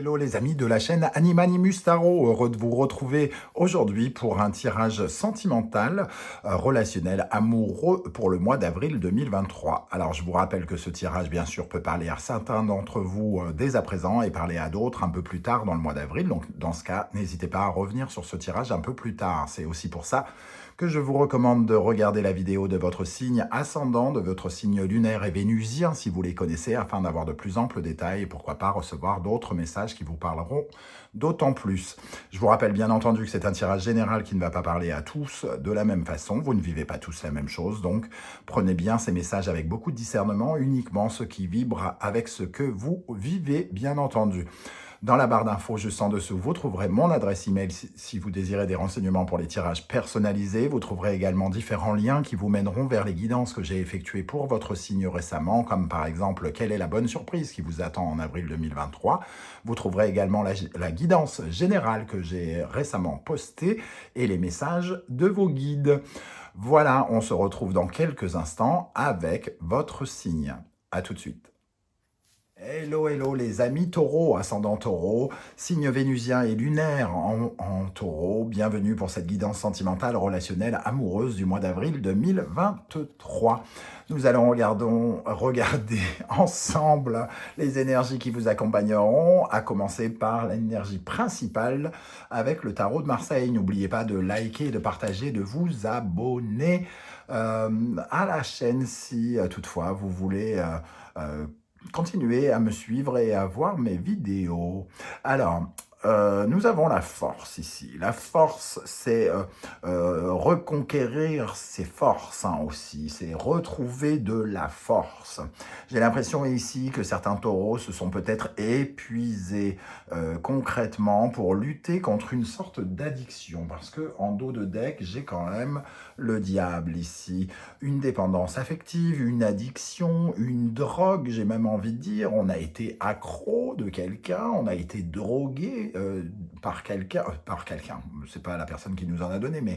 Hello les amis de la chaîne Animanimus Tarot, heureux de vous retrouver aujourd'hui pour un tirage sentimental, relationnel, amoureux pour le mois d'avril 2023. Alors je vous rappelle que ce tirage bien sûr peut parler à certains d'entre vous dès à présent et parler à d'autres un peu plus tard dans le mois d'avril. Donc dans ce cas, n'hésitez pas à revenir sur ce tirage un peu plus tard. C'est aussi pour ça que je vous recommande de regarder la vidéo de votre signe ascendant, de votre signe lunaire et vénusien si vous les connaissez, afin d'avoir de plus amples détails et pourquoi pas recevoir d'autres messages qui vous parleront d'autant plus. Je vous rappelle bien entendu que c'est un tirage général qui ne va pas parler à tous de la même façon. Vous ne vivez pas tous la même chose, donc prenez bien ces messages avec beaucoup de discernement, uniquement ceux qui vibrent avec ce que vous vivez, bien entendu. Dans la barre d'infos juste en dessous, vous trouverez mon adresse email si vous désirez des renseignements pour les tirages personnalisés. Vous trouverez également différents liens qui vous mèneront vers les guidances que j'ai effectuées pour votre signe récemment, comme par exemple quelle est la bonne surprise qui vous attend en avril 2023. Vous trouverez également la guidance générale que j'ai récemment postée et les messages de vos guides. Voilà, on se retrouve dans quelques instants avec votre signe. À tout de suite. Hello, hello les amis taureaux, ascendant taureau, signe vénusien et lunaire en taureau. Bienvenue pour cette guidance sentimentale, relationnelle, amoureuse du mois d'avril 2023. Nous allons regarder ensemble les énergies qui vous accompagneront, à commencer par l'énergie principale avec le tarot de Marseille. N'oubliez pas de liker, de partager, de vous abonner à la chaîne si toutefois vous voulez continuez à me suivre et à voir mes vidéos. Alors, nous avons la force ici. La force, c'est reconquérir ses forces aussi. C'est retrouver de la force. J'ai l'impression ici que certains taureaux se sont peut-être épuisés concrètement pour lutter contre une sorte d'addiction. Parce que en dos de deck, j'ai quand même le diable ici. Une dépendance affective, une addiction, une drogue, j'ai même envie de dire. On a été accro de quelqu'un, on a été drogué par quelqu'un, c'est pas la personne qui nous en a donné, mais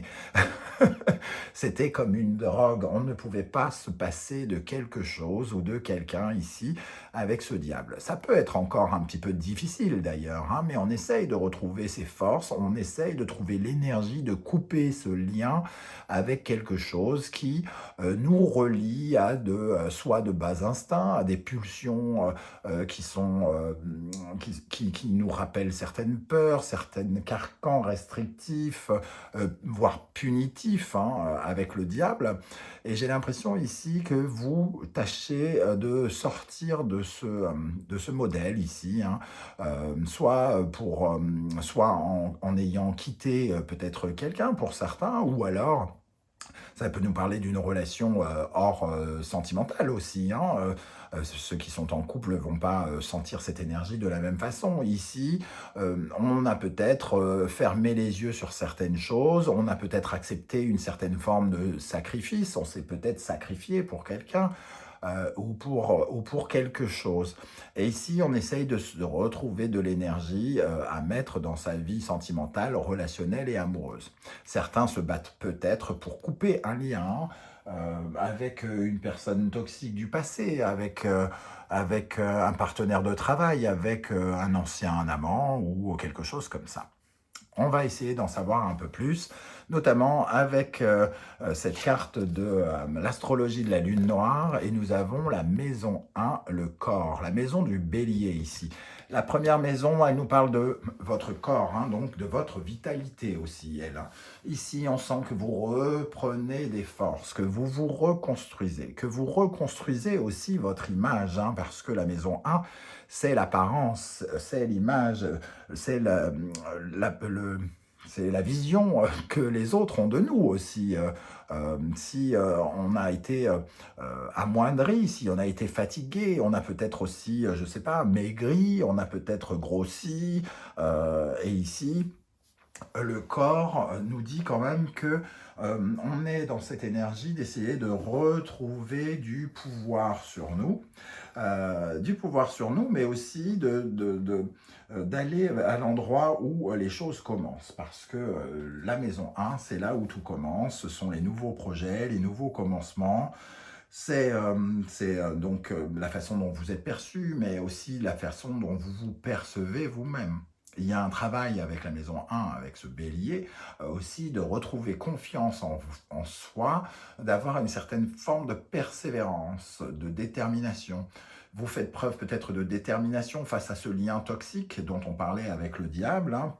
c'était comme une drogue. On ne pouvait pas se passer de quelque chose ou de quelqu'un ici avec ce diable. Ça peut être encore un petit peu difficile d'ailleurs, hein, mais on essaye de retrouver ses forces, on essaye de trouver l'énergie de couper ce lien avec quelque chose qui nous relie à soit de bas instincts, à des pulsions qui nous rappellent certaines peurs, certains carcans restrictifs, voire punitifs, hein, avec le diable. Et j'ai l'impression ici que vous tâchez de sortir de ce modèle ici, hein, soit en ayant quitté peut-être quelqu'un pour certains, ou alors ça peut nous parler d'une relation hors sentimentale aussi, hein. Ceux qui sont en couple ne vont pas sentir cette énergie de la même façon. Ici, on a peut-être fermé les yeux sur certaines choses, on a peut-être accepté une certaine forme de sacrifice, on s'est peut-être sacrifié pour quelqu'un. Ou pour quelque chose. Et ici, on essaye de retrouver de l'énergie à mettre dans sa vie sentimentale, relationnelle et amoureuse. Certains se battent peut-être pour couper un lien avec une personne toxique du passé, avec un partenaire de travail, avec un ancien amant ou quelque chose comme ça. On va essayer d'en savoir un peu plus, notamment avec cette carte de l'astrologie de la lune noire, et nous avons la maison 1, le corps, la maison du bélier ici. La première maison, elle nous parle de votre corps, hein, donc de votre vitalité aussi, elle. Ici, on sent que vous reprenez des forces, que vous vous reconstruisez aussi votre image, hein, parce que la maison 1, c'est l'apparence, c'est l'image, c'est la vision que les autres ont de nous aussi. Si on a été amoindri, si on a été fatigué, on a peut-être aussi, je ne sais pas, maigri, on a peut-être grossi. Et ici, le corps nous dit quand même que on est dans cette énergie d'essayer de retrouver du pouvoir sur nous, mais aussi d'aller à l'endroit où les choses commencent, parce que la maison 1, c'est là où tout commence, ce sont les nouveaux projets, les nouveaux commencements, C'est donc la façon dont vous êtes perçu, mais aussi la façon dont vous vous percevez vous-même. Il y a un travail avec la maison 1, avec ce bélier, aussi de retrouver confiance en soi, d'avoir une certaine forme de persévérance, de détermination. Vous faites preuve peut-être de détermination face à ce lien toxique dont on parlait avec le diable, hein.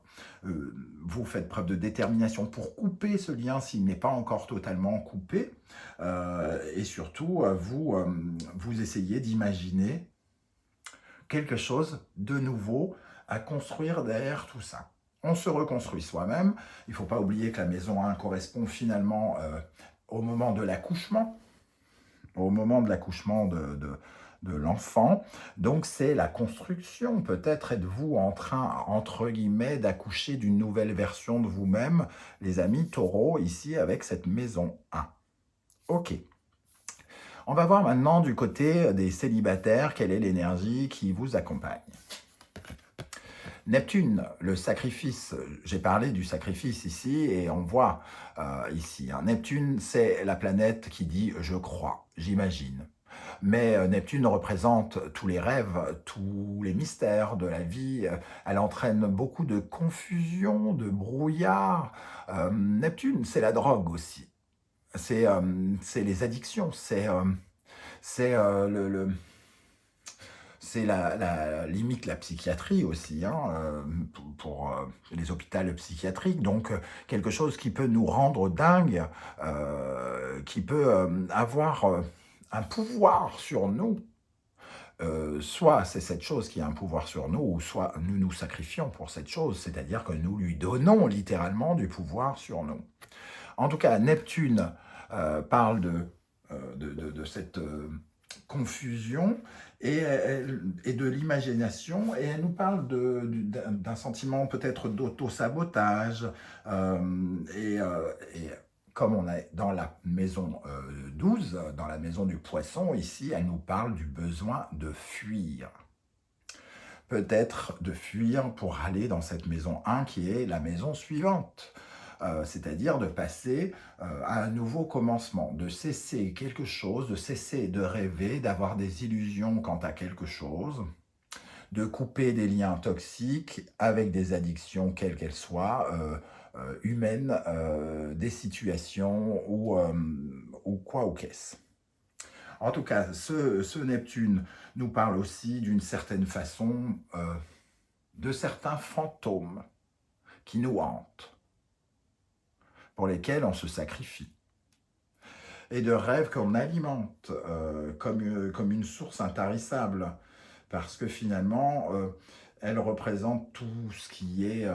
Euh, Vous faites preuve de détermination pour couper ce lien s'il n'est pas encore totalement coupé. Et surtout, vous essayez d'imaginer quelque chose de nouveau à construire derrière tout ça. On se reconstruit soi-même. Il ne faut pas oublier que la maison 1 correspond finalement au moment de l'accouchement, au moment de l'accouchement de l'enfant. Donc c'est la construction. Peut-être êtes-vous en train, entre guillemets, d'accoucher d'une nouvelle version de vous-même, les amis taureaux, ici avec cette maison 1. Ok. On va voir maintenant du côté des célibataires, quelle est l'énergie qui vous accompagne. Neptune, le sacrifice, j'ai parlé du sacrifice ici et on voit ici, hein, Neptune c'est la planète qui dit « je crois »,« j'imagine ». Mais Neptune représente tous les rêves, tous les mystères de la vie. Elle entraîne beaucoup de confusion, de brouillard. Neptune, c'est la drogue aussi. C'est les addictions, c'est limite la psychiatrie aussi, hein, pour les hôpitaux psychiatriques. Donc, quelque chose qui peut nous rendre dingues, qui peut avoir un pouvoir sur nous. Soit c'est cette chose qui a un pouvoir sur nous, ou soit nous nous sacrifions pour cette chose, c'est-à-dire que nous lui donnons littéralement du pouvoir sur nous. En tout cas, Neptune parle de cette confusion et de l'imagination, et elle nous parle d'un sentiment peut-être d'auto-sabotage, et comme on est dans la maison 12, dans la maison du poisson, ici, elle nous parle du besoin de fuir. Peut-être de fuir pour aller dans cette maison 1 qui est la maison suivante. C'est-à-dire de passer à un nouveau commencement, de cesser quelque chose, de cesser de rêver, d'avoir des illusions quant à quelque chose, de couper des liens toxiques avec des addictions, quelles qu'elles soient, humaines, des situations ou quoi ou qu'est-ce. En tout cas, ce Neptune nous parle aussi d'une certaine façon de certains fantômes qui nous hantent, pour lesquels on se sacrifie, et de rêves qu'on alimente comme une source intarissable, parce que finalement, elle représente tout ce qui est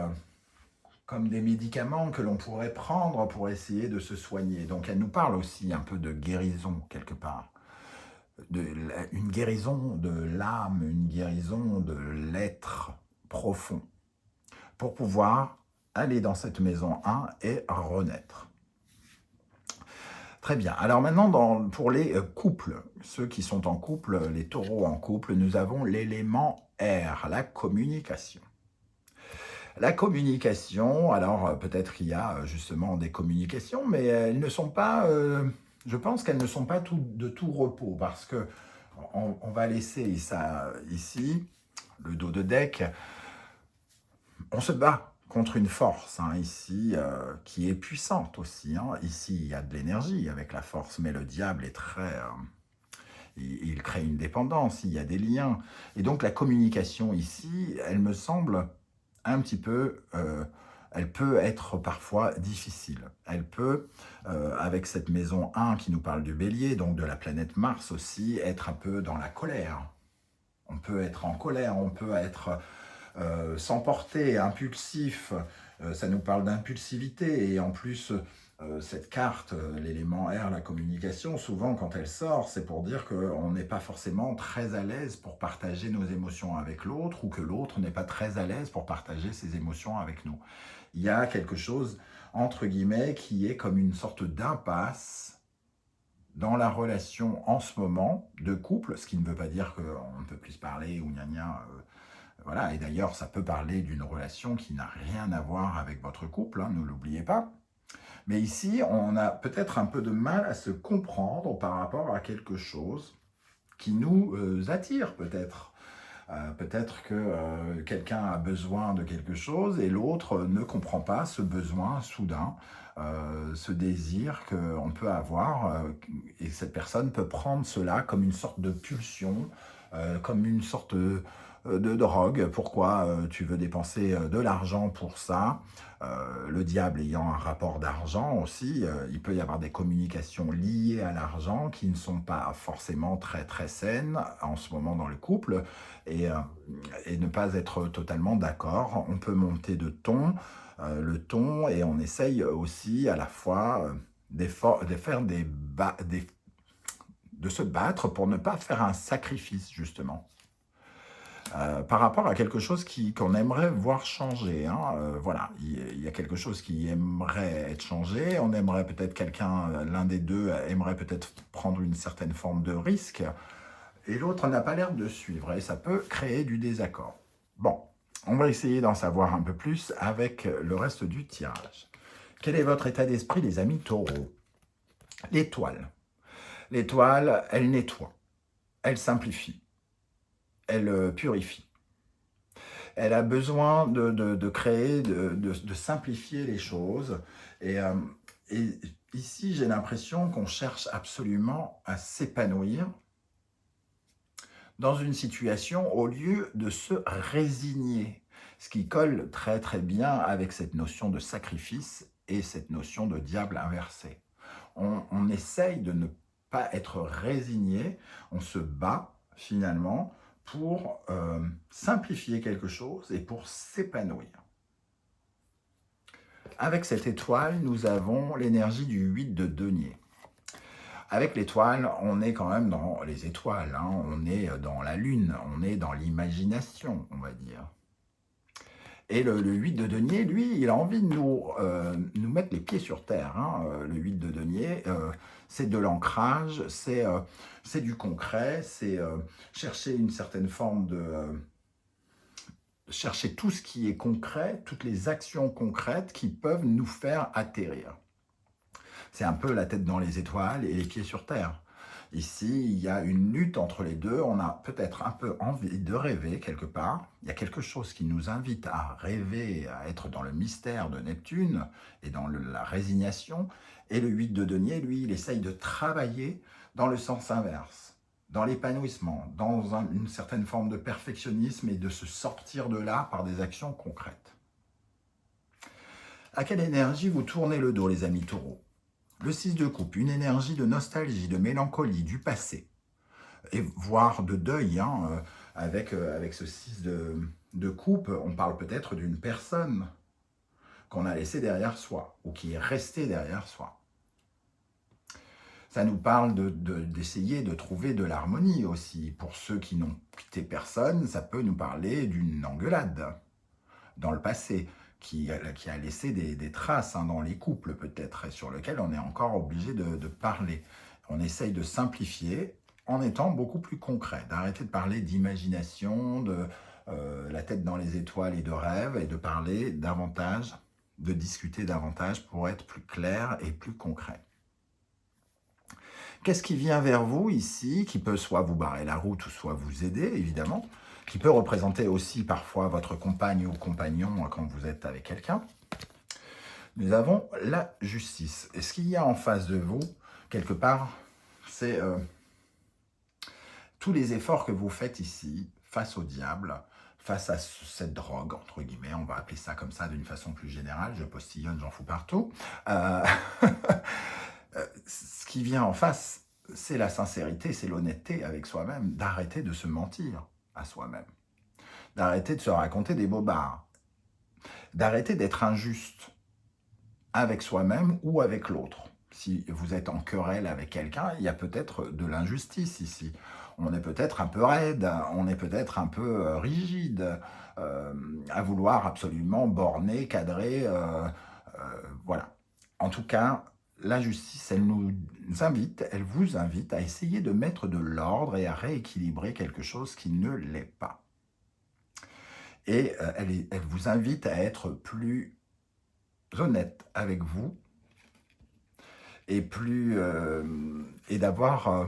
comme des médicaments que l'on pourrait prendre pour essayer de se soigner. Donc elle nous parle aussi un peu de guérison, quelque part. Une guérison de l'âme, une guérison de l'être profond, pour pouvoir aller dans cette maison 1 et renaître. Très bien. Alors maintenant, pour les couples, ceux qui sont en couple, les taureaux en couple, nous avons l'élément R, la communication. La communication, alors peut-être qu'il y a justement des communications, mais elles ne sont pas, je pense qu'elles ne sont pas de tout repos, parce que on va laisser ça ici, le dos de deck, on se bat contre une force, hein, ici, qui est puissante aussi, hein. Ici, il y a de l'énergie avec la force, mais le diable est très... il crée une dépendance, il y a des liens. Et donc, la communication ici, elle me semble un petit peu... elle peut être parfois difficile. Elle peut, avec cette maison 1 qui nous parle du bélier, donc de la planète Mars aussi, être un peu dans la colère. On peut être en colère, on peut être... s'emporter, impulsif, ça nous parle d'impulsivité, et en plus cette carte, l'élément R, la communication, souvent quand elle sort, c'est pour dire qu'on n'est pas forcément très à l'aise pour partager nos émotions avec l'autre, ou que l'autre n'est pas très à l'aise pour partager ses émotions avec nous. Il y a quelque chose, entre guillemets, qui est comme une sorte d'impasse dans la relation en ce moment de couple, ce qui ne veut pas dire qu'on ne peut plus se parler ou gna gna. Voilà, et d'ailleurs, ça peut parler d'une relation qui n'a rien à voir avec votre couple, hein, ne l'oubliez pas. Mais ici, on a peut-être un peu de mal à se comprendre par rapport à quelque chose qui nous attire peut-être. Peut-être que quelqu'un a besoin de quelque chose et l'autre ne comprend pas ce besoin soudain, ce désir qu'on peut avoir, et cette personne peut prendre cela comme une sorte de pulsion, comme une sorte de drogue. Pourquoi tu veux dépenser de l'argent pour ça? Le diable ayant un rapport d'argent aussi, il peut y avoir des communications liées à l'argent qui ne sont pas forcément très très saines en ce moment dans le couple, et, euh, et ne pas être totalement d'accord. On peut monter de ton, le ton, et on essaye aussi à la fois de faire de se battre pour ne pas faire un sacrifice, justement. Par rapport à quelque chose qu'on aimerait voir changer, hein. Voilà, il y a quelque chose qui aimerait être changé. On aimerait peut-être quelqu'un, l'un des deux aimerait peut-être prendre une certaine forme de risque, et l'autre n'a pas l'air de suivre, et ça peut créer du désaccord. Bon, on va essayer d'en savoir un peu plus avec le reste du tirage. Quel est votre état d'esprit, les amis taureaux? L'étoile. L'étoile, elle nettoie, elle simplifie, elle purifie. Elle a besoin de créer, de simplifier les choses. Et, euh, et ici, j'ai l'impression qu'on cherche absolument à s'épanouir dans une situation au lieu de se résigner. Ce qui colle très très bien avec cette notion de sacrifice et cette notion de diable inversé. On essaye de ne pas être résigné, on se bat finalement pour simplifier quelque chose et pour s'épanouir. Avec cette étoile, nous avons l'énergie du 8 de denier. Avec l'étoile, on est quand même dans les étoiles, hein, on est dans la lune, on est dans l'imagination, on va dire. Et le 8 de denier, lui, il a envie de nous mettre les pieds sur terre, hein. Le 8 de denier, c'est de l'ancrage, c'est du concret, c'est chercher une certaine forme de... chercher tout ce qui est concret, toutes les actions concrètes qui peuvent nous faire atterrir. C'est un peu la tête dans les étoiles et les pieds sur terre. Ici, il y a une lutte entre les deux. On a peut-être un peu envie de rêver quelque part. Il y a quelque chose qui nous invite à rêver, à être dans le mystère de Neptune et dans la résignation. Et le 8 de denier, lui, il essaye de travailler dans le sens inverse, dans l'épanouissement, dans une certaine forme de perfectionnisme et de se sortir de là par des actions concrètes. À quelle énergie vous tournez le dos, les amis taureaux? Le 6 de coupe, une énergie de nostalgie, de mélancolie, du passé, et voire de deuil, hein, avec ce 6 de coupe, on parle peut-être d'une personne qu'on a laissée derrière soi, ou qui est restée derrière soi. Ça nous parle d'essayer de trouver de l'harmonie aussi. Pour ceux qui n'ont quitté personne, ça peut nous parler d'une engueulade dans le passé, qui a laissé des traces, hein, dans les couples peut-être, et sur lequel on est encore obligé de parler. On essaye de simplifier en étant beaucoup plus concret, d'arrêter de parler d'imagination, de la tête dans les étoiles et de rêve, et de parler davantage, de discuter davantage pour être plus clair et plus concret. Qu'est-ce qui vient vers vous ici, qui peut soit vous barrer la route, ou soit vous aider, évidemment, qui peut représenter aussi parfois votre compagne ou compagnon quand vous êtes avec quelqu'un? Nous avons la justice. Et ce qu'il y a en face de vous, quelque part, c'est tous les efforts que vous faites ici, face au diable, face à cette drogue, entre guillemets, on va appeler ça comme ça d'une façon plus générale, je postillonne, j'en fous partout. Ce qui vient en face, c'est la sincérité, c'est l'honnêteté avec soi-même, d'arrêter de se mentir à soi-même, d'arrêter de se raconter des bobards, d'arrêter d'être injuste avec soi-même ou avec l'autre. Si vous êtes en querelle avec quelqu'un, il y a peut-être de l'injustice ici. On est peut-être un peu raide, on est peut-être un peu rigide, à vouloir absolument borner, cadrer, voilà. En tout cas, la justice, elle nous invite, elle vous invite à essayer de mettre de l'ordre et à rééquilibrer quelque chose qui ne l'est pas. Et elle vous invite à être plus honnête avec vous et et d'avoir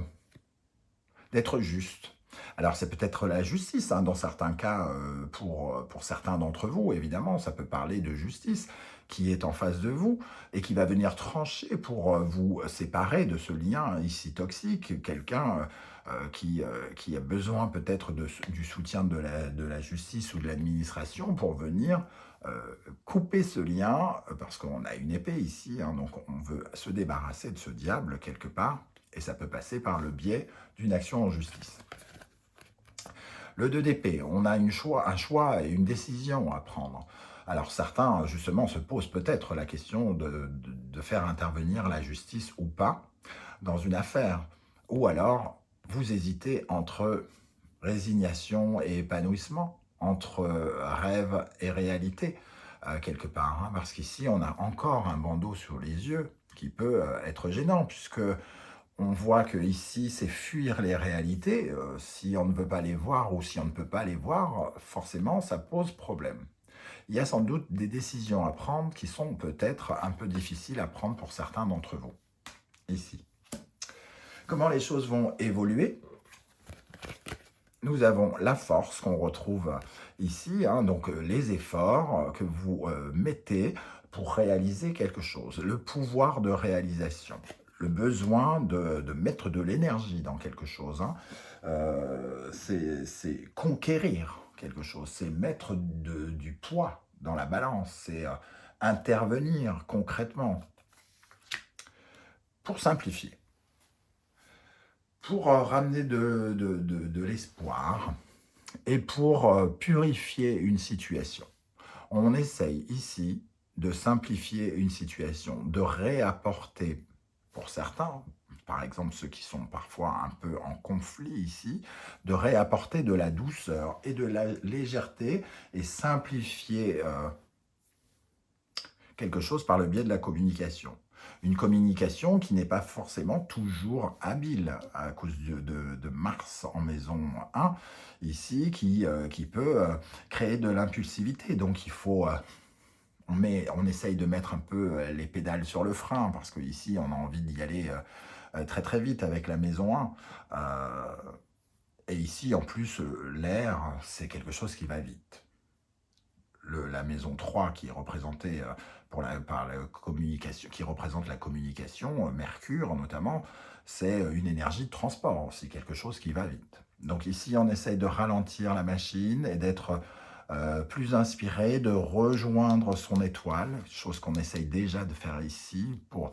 d'être juste. Alors c'est peut-être la justice, hein, dans certains cas, pour certains d'entre vous, évidemment, ça peut parler de justice qui est en face de vous et qui va venir trancher pour vous séparer de ce lien ici toxique, quelqu'un qui a besoin peut-être du soutien de la justice ou de l'administration pour venir euh, couper ce lien, parce qu'on a une épée ici, hein, donc on veut se débarrasser de ce diable quelque part, et ça peut passer par le biais d'une action en justice. Le 2 d'épée, on a un choix et une décision à prendre. Alors certains, justement, se posent peut-être la question de faire intervenir la justice ou pas dans une affaire. Ou alors, vous hésitez entre résignation et épanouissement, entre rêve et réalité, quelque part. Hein, parce qu'ici, on a encore un bandeau sur les yeux qui peut être gênant, puisque on voit que ici, c'est fuir les réalités. Si on ne veut pas les voir ou si on ne peut pas les voir, forcément, ça pose problème. Il y a sans doute des décisions à prendre qui sont peut-être un peu difficiles à prendre pour certains d'entre vous. Ici. Comment les choses vont évoluer? Nous avons la force qu'on retrouve ici, hein, donc les efforts que vous mettez pour réaliser quelque chose, le pouvoir de réalisation, le besoin de mettre de l'énergie dans quelque chose. Hein. C'est conquérir quelque chose, c'est mettre du poids dans la balance, c'est intervenir concrètement pour simplifier, pour ramener de l'espoir et pour purifier une situation. On essaye ici de simplifier une situation, de réapporter, pour certains, par exemple ceux qui sont parfois un peu en conflit ici, de réapporter de la douceur et de la légèreté et simplifier quelque chose par le biais de la communication. Une communication qui n'est pas forcément toujours habile à cause de Mars en maison 1, ici, qui peut créer de l'impulsivité. Donc il faut... on essaye de mettre un peu les pédales sur le frein, parce qu'ici, on a envie d'y aller très très vite avec la maison 1. Et ici, en plus, l'air, c'est quelque chose qui va vite. La maison 3 qui est représentée par la communication, qui représente la communication, Mercure notamment, c'est une énergie de transport, c'est quelque chose qui va vite. Donc ici, on essaye de ralentir la machine et d'être plus inspiré, de rejoindre son étoile, chose qu'on essaye déjà de faire ici pour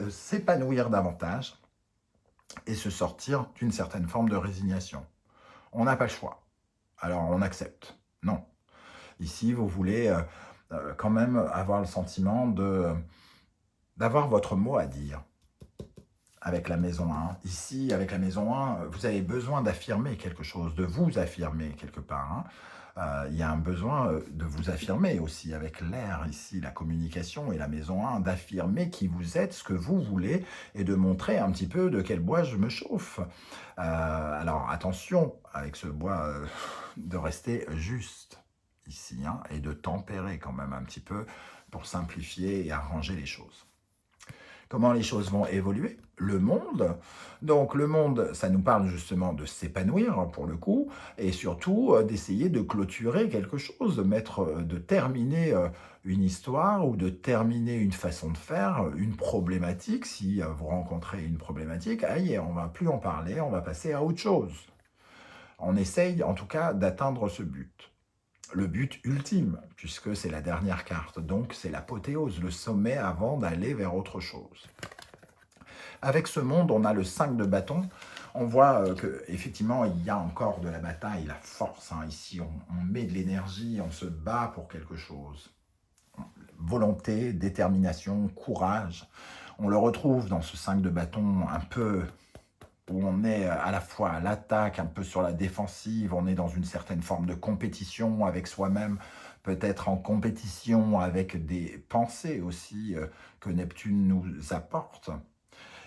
s'épanouir davantage et se sortir d'une certaine forme de résignation. On n'a pas le choix, alors on accepte. Non. Ici, vous voulez quand même avoir le sentiment d'avoir votre mot à dire avec la maison 1. Ici, avec la maison 1, vous avez besoin d'affirmer quelque chose, de vous affirmer quelque part. Hein. Il y a un besoin de vous affirmer aussi avec l'air ici, la communication et la maison 1, d'affirmer qui vous êtes, ce que vous voulez et de montrer un petit peu de quel bois je me chauffe. Alors attention avec ce bois de rester juste ici hein, et de tempérer quand même un petit peu pour simplifier et arranger les choses. Comment les choses vont évoluer? Le monde. Donc le monde, ça nous parle justement de s'épanouir pour le coup, et surtout d'essayer de clôturer quelque chose, de terminer une histoire ou de terminer une façon de faire, une problématique. Si vous rencontrez une problématique, aïe, on ne va plus en parler, on va passer à autre chose. On essaye en tout cas d'atteindre ce but. Le but ultime, puisque c'est la dernière carte, donc c'est l'apothéose, le sommet avant d'aller vers autre chose. Avec ce monde, on a le 5 de bâton, on voit qu'effectivement, il y a encore de la bataille, la force, hein. Ici, on met de l'énergie, on se bat pour quelque chose. Volonté, détermination, courage, on le retrouve dans ce 5 de bâton un peu où on est à la fois à l'attaque, un peu sur la défensive, on est dans une certaine forme de compétition avec soi-même, peut-être en compétition avec des pensées aussi que Neptune nous apporte.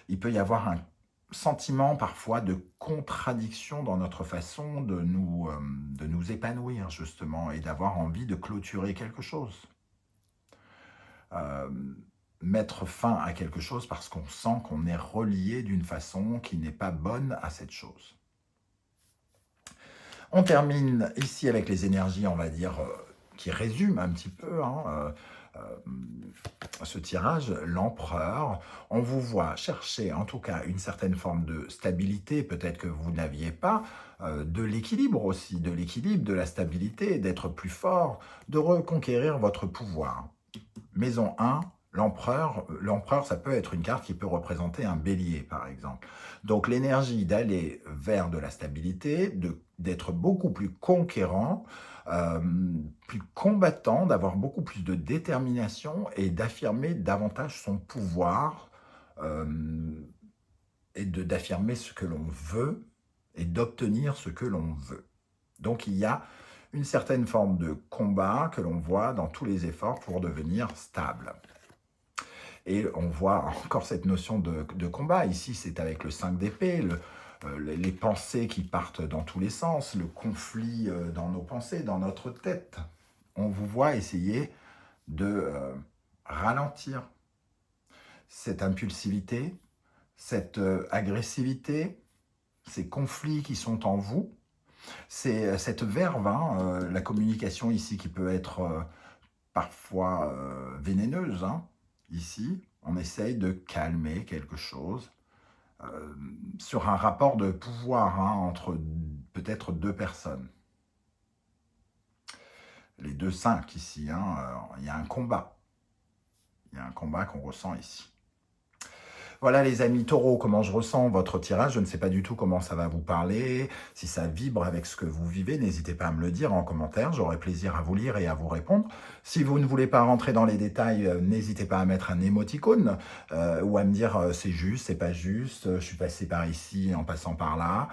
Il peut y avoir un sentiment parfois de contradiction dans notre façon de nous épanouir justement et d'avoir envie de clôturer quelque chose. mettre fin à quelque chose parce qu'on sent qu'on est relié d'une façon qui n'est pas bonne à cette chose. On termine ici avec les énergies, on va dire, qui résument un petit peu ce tirage, l'empereur. On vous voit chercher en tout cas une certaine forme de stabilité, peut-être que vous n'aviez pas, de l'équilibre aussi, de l'équilibre, de la stabilité, d'être plus fort, de reconquérir votre pouvoir. Maison 1, l'empereur. L'empereur, ça peut être une carte qui peut représenter un bélier, par exemple. Donc l'énergie d'aller vers de la stabilité, d'être beaucoup plus conquérant, euh, plus combattant, d'avoir beaucoup plus de détermination et d'affirmer davantage son pouvoir et d'affirmer ce que l'on veut et d'obtenir ce que l'on veut. Donc il y a une certaine forme de combat que l'on voit dans tous les efforts pour devenir stable. Et on voit encore cette notion de combat. Ici, c'est avec le 5 d'épée, les pensées qui partent dans tous les sens, le conflit dans nos pensées, dans notre tête. On vous voit essayer de ralentir cette impulsivité, cette agressivité, ces conflits qui sont en vous. C'est cette verve, la communication ici qui peut être parfois vénéneuse. Ici, on essaye de calmer quelque chose sur un rapport de pouvoir entre peut-être deux personnes. Les deux 5 ici, il y a un combat. Il y a un combat qu'on ressent ici. Voilà les amis taureaux, comment je ressens votre tirage. Je ne sais pas du tout comment ça va vous parler. Si ça vibre avec ce que vous vivez, n'hésitez pas à me le dire en commentaire. J'aurai plaisir à vous lire et à vous répondre. Si vous ne voulez pas rentrer dans les détails, n'hésitez pas à mettre un émoticône ou à me dire c'est juste, c'est pas juste, je suis passé par ici en passant par là.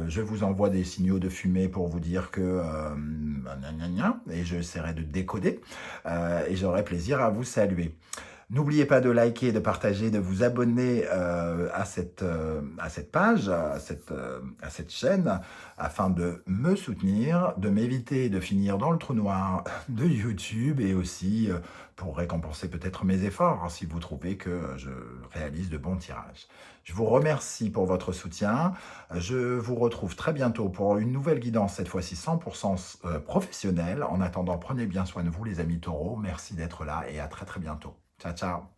Je vous envoie des signaux de fumée pour vous dire que et j'essaierai de décoder et j'aurai plaisir à vous saluer. N'oubliez pas de liker, de partager, de vous abonner à cette page, à cette chaîne, afin de me soutenir, de m'éviter de finir dans le trou noir de YouTube et aussi pour récompenser peut-être mes efforts si vous trouvez que je réalise de bons tirages. Je vous remercie pour votre soutien. Je vous retrouve très bientôt pour une nouvelle guidance, cette fois-ci 100% professionnelle. En attendant, prenez bien soin de vous les amis taureaux. Merci d'être là et à très très bientôt. Ciao, ciao.